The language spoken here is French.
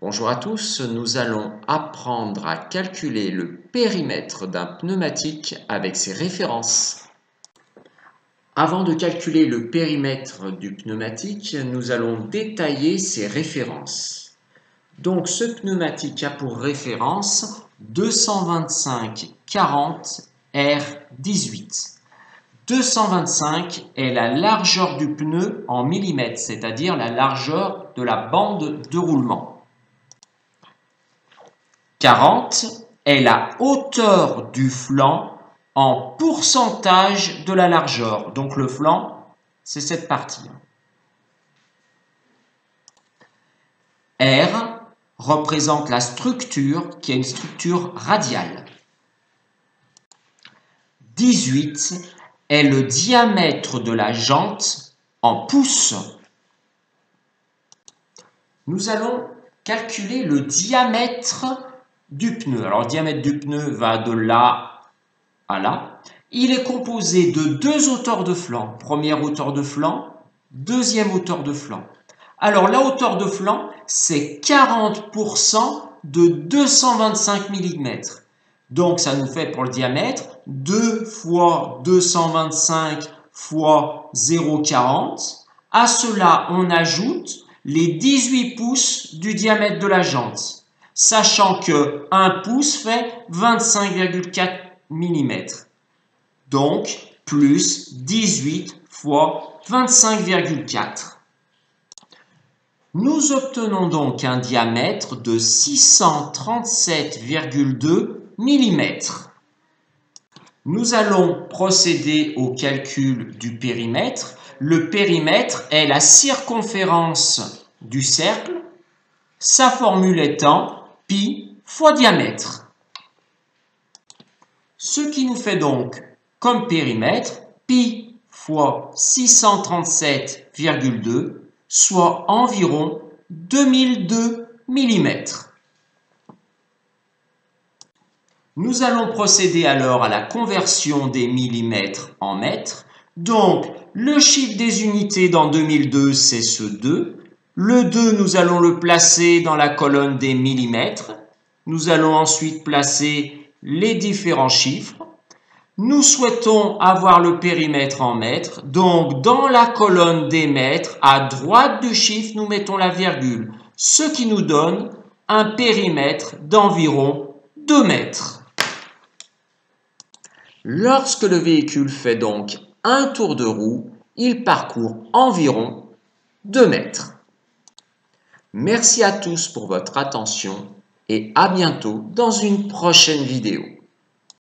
Bonjour à tous, nous allons apprendre à calculer le périmètre d'un pneumatique avec ses références. Avant de calculer le périmètre du pneumatique, nous allons détailler ses références. Donc ce pneumatique a pour référence 225-40 R18. 225 est la largeur du pneu en millimètres, c'est-à-dire la largeur de la bande de roulement. 40 est la hauteur du flanc en pourcentage de la largeur. Donc le flanc, c'est cette partie. R représente la structure qui est une structure radiale. 18 est le diamètre de la jante en pouces. Nous allons calculer le diamètre du pneu. Alors, le diamètre du pneu va de là à là. Il est composé de deux hauteurs de flanc. Première hauteur de flanc, deuxième hauteur de flanc. Alors, la hauteur de flanc, c'est 40% de 225 mm. Donc, ça nous fait pour le diamètre 2 fois 225 fois 0,40. À cela, on ajoute les 18 pouces du diamètre de la jante, sachant que 1 pouce fait 25,4 mm. Donc, plus 18 fois 25,4. Nous obtenons donc un diamètre de 637,2 mm. Nous allons procéder au calcul du périmètre. Le périmètre est la circonférence du cercle, sa formule étant pi fois diamètre. Ce qui nous fait donc comme périmètre pi fois 637,2, soit environ 2002 mm. Nous allons procéder alors à la conversion des millimètres en mètres. Donc, le chiffre des unités dans 2002, c'est ce 2. Le 2, nous allons le placer dans la colonne des millimètres. Nous allons ensuite placer les différents chiffres. Nous souhaitons avoir le périmètre en mètres. Donc, dans la colonne des mètres, à droite du chiffre, nous mettons la virgule, ce qui nous donne un périmètre d'environ 2 mètres. Lorsque le véhicule fait donc un tour de roue, il parcourt environ 2 mètres. Merci à tous pour votre attention et à bientôt dans une prochaine vidéo.